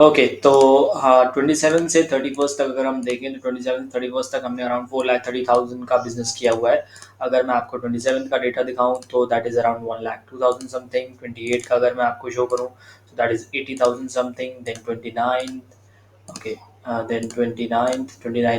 Okay, तो हाँ, 27 से 31 तक अगर हम देखें तो 27 से 31 तक हमने अराउंड 4,30,000 का बिजनेस किया हुआ है। अगर मैं आपको 27 का डेटा दिखाऊं तो दैट इज अराउंड 1,02,000 समथिंग। 28 का अगर मैं आपको शो करूं तो that is 80,000 something. Then 29, okay, then 29th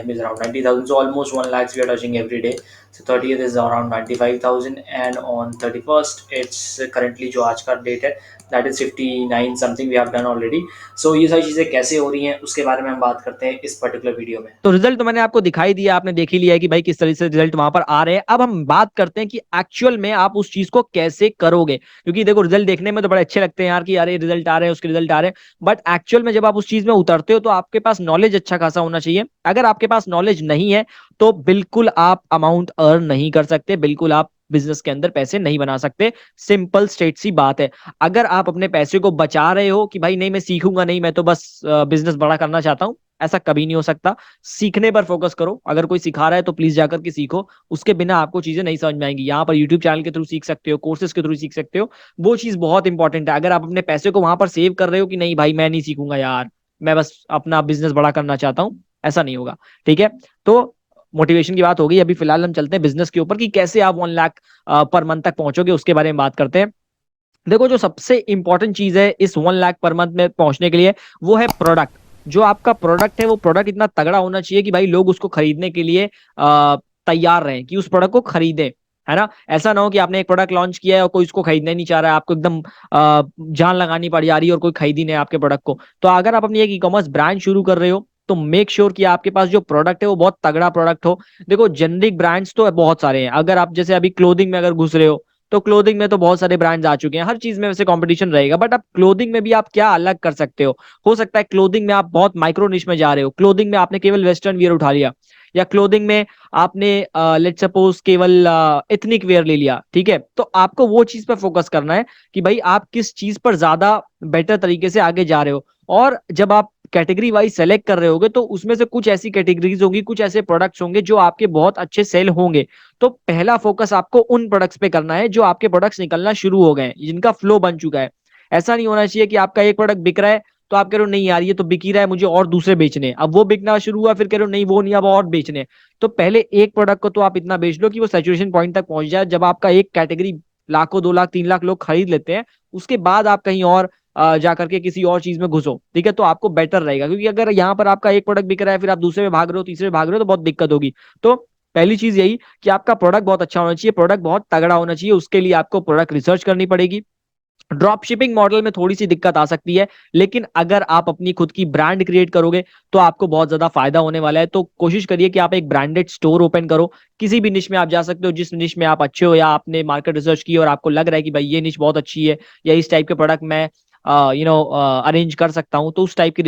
is around 90,000, so almost 1 lakhs we are touching every day. So 30th is around 95,000, and on 31st it's currently जो आज का date है that is 59 something we have done already. So ये सारी चीज़ें कैसे हो रही हैं उसके बारे में हम बात करते हैं इस पर्टिकुलर वीडियो में। तो रिजल्ट तो मैंने आपको दिखाई दिया, आपने देख ही लिया है कि भाई किस तरह से रिजल्ट वहां पर आ रहे हैं। अब हम बात करते हैं कि एक्चुअल में आप उस चीज को कैसे करोगे, क्योंकि देखो रिजल्ट देखने में तो बड़े अच्छे लगते हैं यार कि अरे रिजल्ट आ रहे हैं, उसके रिजल्ट आ रहे हैं, बट एक्चुअल में जब आप उस चीज में उतरते हो तो आपके पास नॉलेज अच्छा खासा होना चाहिए। अगर आपके पास नॉलेज नहीं है तो बिल्कुल आप अमाउंट अर्न नहीं कर सकते, बिल्कुल आप बिजनेस के अंदर पैसे नहीं बना सकते। सिंपल स्ट्रेट सी बात है। अगर आप अपने पैसे को बचा रहे हो कि भाई नहीं मैं सीखूंगा नहीं, मैं तो बस बिजनेस बड़ा करना चाहता हूं, ऐसा कभी नहीं हो सकता। सीखने पर फोकस करो। अगर कोई सिखा रहा है तो प्लीज जाकर के सीखो, उसके बिना आपको चीजें नहीं समझ में आएंगी। यहाँ पर यूट्यूब चैनल के थ्रू सीख सकते हो, कोर्सेज के थ्रू सीख सकते हो, वो चीज बहुत इंपॉर्टेंट है। अगर आप अपने पैसे को वहां पर सेव कर रहे हो कि नहीं भाई मैं नहीं सीखूंगा यार, मैं बस अपना बिजनेस बड़ा करना चाहता हूँ, ऐसा नहीं होगा। ठीक है, तो मोटिवेशन की बात हो गई। अभी फिलहाल हम चलते हैं बिजनेस के ऊपर कि कैसे आप 1 लाख पर मंथ तक पहुंचोगे, उसके बारे में बात करते हैं। देखो जो सबसे इंपॉर्टेंट चीज है इस 1 लाख पर मंथ में पहुंचने के लिए, वो है प्रोडक्ट। जो आपका प्रोडक्ट है वो प्रोडक्ट इतना तगड़ा होना चाहिए कि भाई लोग उसको खरीदने के लिए तैयार रहें, कि उस प्रोडक्ट को खरीदे, है ना। ऐसा ना हो कि आपने एक प्रोडक्ट लॉन्च किया है और कोई इसको खरीदना ही नहीं चाह रहा है, आपको एकदम जान लगानी पड़ जा रही है और कोई खरीद ही नहीं है आपके प्रोडक्ट को। तो अगर आप अपनी एक ई कॉमर्स ब्रांड शुरू कर रहे हो तो मेक श्योर कि आपके पास जो प्रोडक्ट है वो बहुत तगड़ा प्रोडक्ट हो। देखो जेनरिक ब्रांड्स तो बहुत सारे हैं। अगर आप जैसे अभी क्लोथिंग में अगर घुस रहे हो तो क्लोथिंग में तो बहुत सारे ब्रांड्स आ चुके हैं, हर चीज में वैसे कंपटीशन रहेगा, बट आप क्लोथिंग में भी आप क्या अलग कर सकते हो सकता है क्लोथिंग में आप बहुत माइक्रो निश में जा रहे हो, क्लोथिंग में आपने केवल वेस्टर्न वियर उठा लिया, या क्लोथिंग में आपने लेट सपोज केवल एथनिक वेयर ले लिया, ठीक है। तो आपको वो चीज पर फोकस करना है कि भाई आप किस चीज पर ज्यादा बेटर तरीके से आगे जा रहे हो। और जब आप कैटेगरी वाइज सेलेक्ट कर रहे होगे तो उसमें से कुछ ऐसी कैटेगरीज होंगी, कुछ ऐसे प्रोडक्ट्स होंगे जो आपके बहुत अच्छे सेल होंगे। तो पहला फोकस आपको उन प्रोडक्ट्स पे करना है जो आपके प्रोडक्ट्स निकलना शुरू हो गए हैं, जिनका फ्लो बन चुका है। ऐसा नहीं होना चाहिए कि आपका एक प्रोडक्ट बिक रहा है तो आप कह रहे हो नहीं यार ये तो बिक ही रहा है, मुझे और दूसरे बेचने हैं। अब वो बिकना शुरू हुआ, फिर कह रहे हो नहीं वो नहीं, अब और बेचने हैं। तो पहले एक प्रोडक्ट को तो आप इतना बेच लो कि वो सैचुरेशन पॉइंट तक पहुंच जाए। जब आपका एक कैटेगरी लाखों 2 लाख 3 लाख लोग खरीद लेते हैं, उसके बाद आप कहीं और जा करके किसी और चीज में घुसो, ठीक है, तो आपको बेटर रहेगा। क्योंकि अगर यहाँ पर आपका एक प्रोडक्ट बिक रहा है फिर आप दूसरे में भाग रहे हो, तीसरे में भाग रहे हो, तो बहुत दिक्कत होगी। तो पहली चीज यही कि आपका प्रोडक्ट बहुत अच्छा होना चाहिए, प्रोडक्ट बहुत तगड़ा होना चाहिए। उसके लिए आपको प्रोडक्ट रिसर्च करनी पड़ेगी। ड्रॉप शिपिंग मॉडल में थोड़ी सी दिक्कत आ सकती है, लेकिन अगर आप अपनी खुद की ब्रांड क्रिएट करोगे तो आपको बहुत ज्यादा फायदा होने वाला है। तो कोशिश करिए कि आप एक ब्रांडेड स्टोर ओपन करो। किसी भी निश में आप जा सकते हो, जिस निश में आप अच्छे हो, या आपने मार्केट रिसर्च की और आपको लग रहा है कि भाई ये निश बहुत अच्छी है, या इस टाइप के प्रोडक्ट मैं अरेंज कर सकता हूं, तो उस टाइप की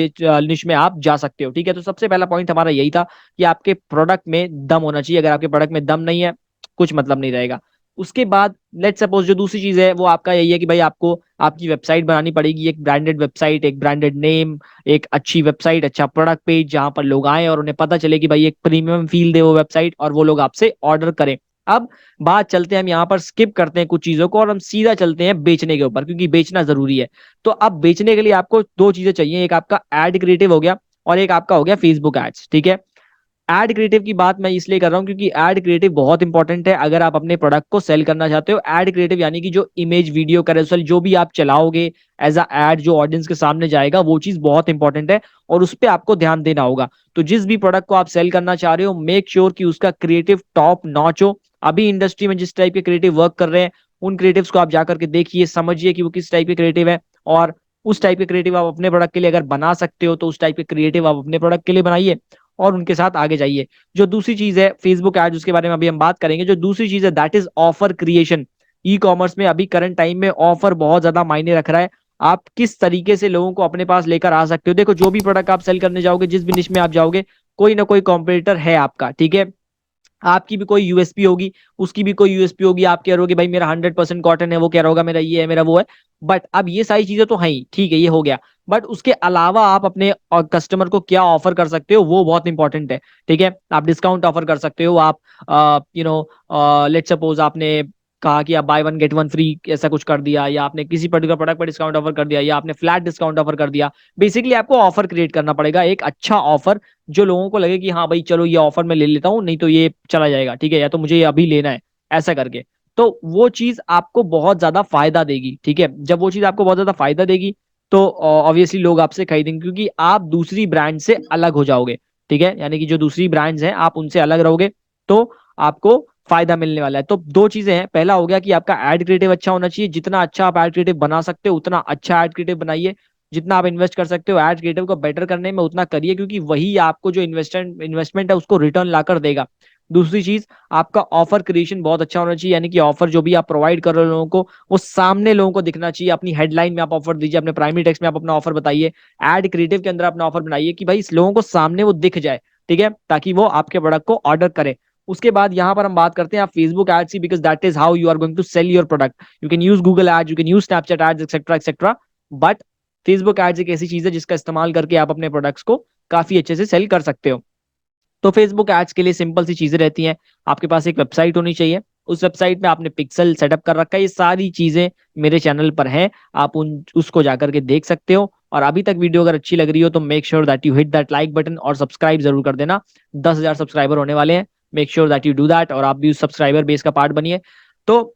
निश में आप जा सकते हो। ठीक है, तो सबसे पहला पॉइंट हमारा यही था कि आपके प्रोडक्ट में दम होना चाहिए। अगर आपके प्रोडक्ट में दम नहीं है, कुछ मतलब नहीं रहेगा। उसके बाद लेट सपोज जो दूसरी चीज है वो आपका यही है कि भाई आपको आपकी वेबसाइट बनानी पड़ेगी, एक ब्रांडेड वेबसाइट, एक ब्रांडेड नेम, एक अच्छी वेबसाइट, अच्छा प्रोडक्ट पेज, जहां पर लोग आए और उन्हें पता चले कि भाई एक प्रीमियम फील दे वो वेबसाइट और वो लोग आपसे ऑर्डर करें। अब बात चलते हैं, हम यहाँ पर स्किप करते हैं कुछ चीजों को और हम सीधा चलते हैं बेचने के ऊपर, क्योंकि बेचना जरूरी है। तो अब बेचने के लिए आपको दो चीजें चाहिए, एक आपका एड क्रिएटिव हो गया और एक आपका हो गया फेसबुक एड्स। ठीक है, एड क्रिएटिव की बात मैं इसलिए कर रहा हूं क्योंकि एड क्रिएटिव बहुत इंपॉर्टेंट है अगर आप अपने प्रोडक्ट को सेल करना चाहते हो। एड क्रिएटिव यानी कि जो इमेज वीडियो कैरोसेल जो भी आप चलाओगे एज अ एड, जो ऑडियंस के सामने जाएगा, वो चीज बहुत इंपॉर्टेंट है और उस पर आपको ध्यान देना होगा। तो जिस भी प्रोडक्ट को आप सेल करना चाह रहे हो, मेक श्योर कि उसका क्रिएटिव टॉप नॉच हो। अभी इंडस्ट्री में जिस टाइप के क्रिएटिव वर्क कर रहे हैं, उन क्रिएटिव्स को आप जाकर के देखिए, समझिए कि वो किस टाइप के क्रिएटिव है, और उस टाइप के क्रिएटिव आप अपने प्रोडक्ट के लिए अगर बना सकते हो तो उस टाइप के क्रिएटिव आप अपने प्रोडक्ट के लिए बनाइए और उनके साथ आगे जाइए। जो दूसरी चीज है फेसबुक एड, उसके बारे में अभी हम बात करेंगे। जो दूसरी चीज है that is offer creation. E commerce में अभी करंट टाइम में ऑफर बहुत ज्यादा मायने रख रहा है। आप किस तरीके से लोगों को अपने पास लेकर आ सकते हो। देखो जो भी प्रोडक्ट आप सेल करने जाओगे, जिस भी निश में आप जाओगे, कोई ना कोई कॉम्पिटिटर है आपका, ठीक है। आपकी भी कोई यूएसपी होगी, उसकी भी कोई यूएसपी होगी। आप कह रहे हो भाई मेरा 100% कॉटन है, वो कह रहा होगा मेरा ये है, मेरा वो है। बट अब ये सारी चीजें तो है ही, ठीक है, ये हो गया। बट उसके अलावा आप अपने कस्टमर को क्या ऑफर कर सकते हो वो बहुत इंपॉर्टेंट है। ठीक है, आप डिस्काउंट ऑफर कर सकते हो, आप लेट सपोज आपने कहा कि आप by one get one free ऐसा कुछ कर दिया, या आपने किसी पर्टिकुलर प्रोडक्ट पर डिस्काउंट ऑफर कर दिया, या आपने फ्लैट डिस्काउंट ऑफर कर दिया। बेसिकली आपको ऑफर क्रिएट करना पड़ेगा, एक अच्छा ऑफर जो लोगों को लगे कि हाँ भाई चलो ये ऑफर मैं ले लेता हूँ, नहीं तो ये चला जाएगा, ठीक है, या तो मुझे ये अभी लेना है, ऐसा करके। तो वो चीज आपको बहुत ज्यादा फायदा देगी, ठीक है। जब वो चीज आपको बहुत ज्यादा फायदा देगी तो ऑब्वियसली लोग आपसे खरीदेंगे, क्योंकि आप दूसरी ब्रांड से अलग हो जाओगे, ठीक है। यानी कि जो दूसरी ब्रांड्स हैं आप उनसे अलग रहोगे, तो आपको फायदा मिलने वाला है। तो दो चीजें हैं, पहला हो गया कि आपका एड क्रिएटिव अच्छा होना चाहिए, जितना अच्छा आप एड क्रिएटिव बना सकते हो उतना अच्छा एड क्रिएटिव बनाइए। जितना आप इन्वेस्ट कर सकते हो एड क्रिएटिव को बेटर करने में उतना करिए, क्योंकि वही आपको जो इन्वेस्टमेंट है उसको रिटर्न ला कर देगा। दूसरी चीज, आपका ऑफर क्रिएशन बहुत अच्छा होना चाहिए, यानी कि ऑफर जो भी आप प्रोवाइड कर रहे हो लोगों को, वो सामने लोगों को दिखना चाहिए। अपनी हेडलाइन में आप ऑफर दीजिए, अपने प्राइमरी टेक्स्ट में आप अपना ऑफर बताइए, एड क्रिएटिव के अंदर अपना ऑफर बनाइए कि भाई इस लोगों को सामने वो दिख जाए, ठीक है, ताकि वो आपके प्रोडक्ट को ऑर्डर करें। उसके बाद यहाँ पर हम बात करते हैं आप फेसबुक एड्स की, because that is how you are going to sell your product. You can use Google ads, you can use Snapchat ads, etcetera etcetera, but Facebook ads एक ऐसी चीज है जिसका इस्तेमाल करके आप अपने प्रोडक्ट्स को काफी अच्छे से सेल कर सकते हो। तो फेसबुक एड्स के लिए सिंपल सी चीजें रहती हैं, आपके पास एक वेबसाइट होनी चाहिए, उस वेबसाइट में आपने पिक्सल सेटअप कर रखा है, ये सारी चीजें मेरे चैनल पर हैं, आप उन उसको जाकर के देख सकते हो। और अभी तक वीडियो अगर अच्छी लग रही हो तो make sure that you hit that like button और सब्सक्राइब जरूर कर देना। 10,000 सब्सक्राइबर होने वाले हैं, make sure that you do that, और आप भी उस सब्सक्राइबर बेस का पार्ट बनिए। तो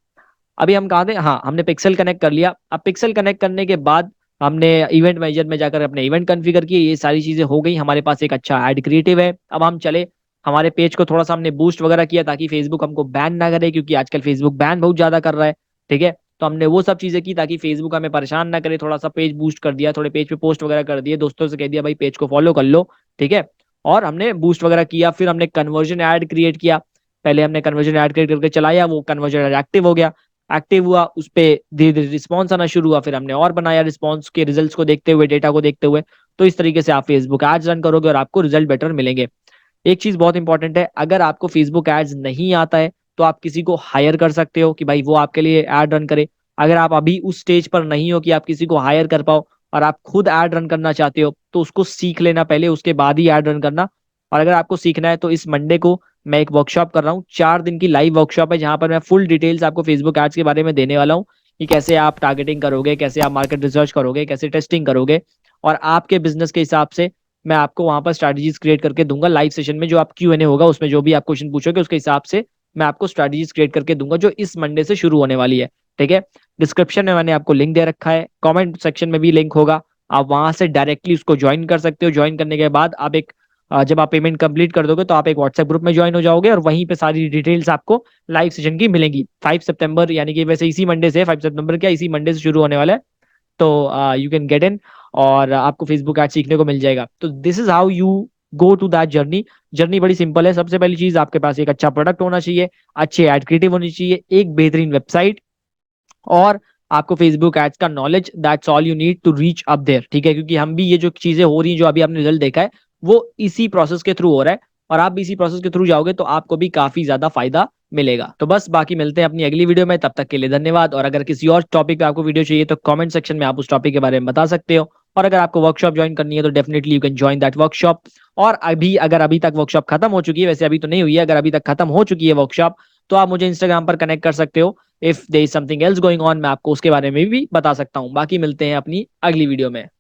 अभी हम कहा थे, हाँ हमने पिक्सल कनेक्ट कर लिया। अब पिक्सल कनेक्ट करने के बाद हमने इवेंट मैनेजर में जाकर अपने इवेंट कॉन्फ़िगर किए, ये सारी चीजें हो गई, हमारे पास एक अच्छा एड क्रिएटिव है। अब हम चले, हमारे पेज को थोड़ा सा हमने बूस्ट वगैरह किया ताकि फेसबुक हमको बैन ना करे, क्योंकि आजकल फेसबुक बैन बहुत ज्यादा कर रहा है, ठीक है। तो हमने वो सब चीजें की ताकि फेसबुक हमें परेशान ना करे, थोड़ा सा पेज बूस्ट कर दिया, थोड़े पेज पे पोस्ट वगैरह कर दिए, दोस्तों से कह दिया भाई पेज को फॉलो कर लो, ठीक है। और हमने बूस्ट वगैरह किया, फिर हमने कन्वर्जन ऐड क्रिएट किया। पहले हमने कन्वर्जन ऐड क्रिएट करके चलाया, वो कन्वर्जन एक्टिव हो गया, एक्टिव हुआ, उस पर धीरे धीरे रिस्पॉन्स आना शुरू हुआ, फिर हमने और बनाया रिस्पॉन्स के रिजल्ट्स को देखते हुए, डेटा को देखते हुए। तो इस तरीके से आप फेसबुक एड्स रन करोगे और आपको रिजल्ट बेटर मिलेंगे। एक चीज बहुत इंपॉर्टेंट है, अगर आपको फेसबुक एड्स नहीं आता है तो आप किसी को हायर कर सकते हो कि भाई वो आपके लिए एड रन करे। अगर आप अभी उस स्टेज पर नहीं हो कि आप किसी को हायर कर पाओ और आप खुद एड रन करना चाहते हो, तो उसको सीख लेना पहले, उसके बाद ही एड रन करना। और अगर आपको सीखना है तो इस मंडे को मैं एक वर्कशॉप कर रहा हूँ, 4 दिन की लाइव वर्कशॉप है, जहां पर मैं फुल डिटेल्स आपको फेसबुक एड्स के बारे में देने वाला हूँ कि कैसे आप टारगेटिंग करोगे, कैसे आप मार्केट रिसर्च करोगे, कैसे टेस्टिंग करोगे, और आपके बिजनेस के हिसाब से मैं आपको वहां पर स्ट्रैटेजीज क्रिएट करके दूंगा। लाइव सेशन में जो आप Q&A होगा उसमें जो भी आप क्वेश्चन पूछोगे उसके हिसाब से मैं आपको स्ट्रैटेजीज क्रिएट करके दूंगा, जो इस मंडे से शुरू होने वाली है, ठीक है। डिस्क्रिप्शन में मैंने आपको लिंक दे रखा है, कमेंट सेक्शन में भी लिंक होगा, आप वहां से डायरेक्टली उसको ज्वाइन कर सकते हो। ज्वाइन करने के बाद आप एक जब आप पेमेंट कंप्लीट कर दोगे तो आप एक व्हाट्सएप ग्रुप में ज्वाइन हो जाओगे, और वहीं पे सारी डिटेल्स आपको लाइव सेशन की मिलेंगी। 5 सितंबर, यानी कि वैसे इसी मंडे से, 5 सितंबर क्या, इसी मंडे से शुरू होने वाला है। तो यू कैन गेट इन, और आपको फेसबुक ऐड सीखने को मिल जाएगा। तो this is how you go to that journey. Journey बड़ी सिंपल है, सबसे पहली चीज आपके पास एक अच्छा प्रोडक्ट होना चाहिए, अच्छे एड क्रिएटिव होनी चाहिए, एक बेहतरीन वेबसाइट, और आपको फेसबुक एड्स का knowledge, that's all you need to reach up there, ठीक है। क्योंकि हम भी ये जो चीजें हो रही हैं, जो अभी आपने रिजल्ट देखा है, वो इसी प्रोसेस के थ्रू हो रहा है, और आप भी इसी प्रोसेस के थ्रू जाओगे तो आपको भी काफी ज्यादा फायदा मिलेगा। तो बस बाकी मिलते हैं अपनी अगली वीडियो में, तब तक के लिए धन्यवाद। और अगर किसी और टॉपिक पे आपको वीडियो चाहिए तो कमेंट सेक्शन में आप उस टॉपिक के बारे में बता सकते हो। और अगर आपको वर्कशॉप ज्वाइन करनी है तो definitely you can join that workshop. और अगर अभी तक वर्कशॉप खत्म हो चुकी है, वैसे अभी तो नहीं हुई है, अगर अभी तक खत्म हो चुकी है वर्कशॉप, तो आप मुझे इंस्टाग्राम पर कनेक्ट कर सकते हो। If there is something else going on, मैं आपको उसके बारे में भी बता सकता हूँ। बाकी मिलते हैं अपनी अगली वीडियो में।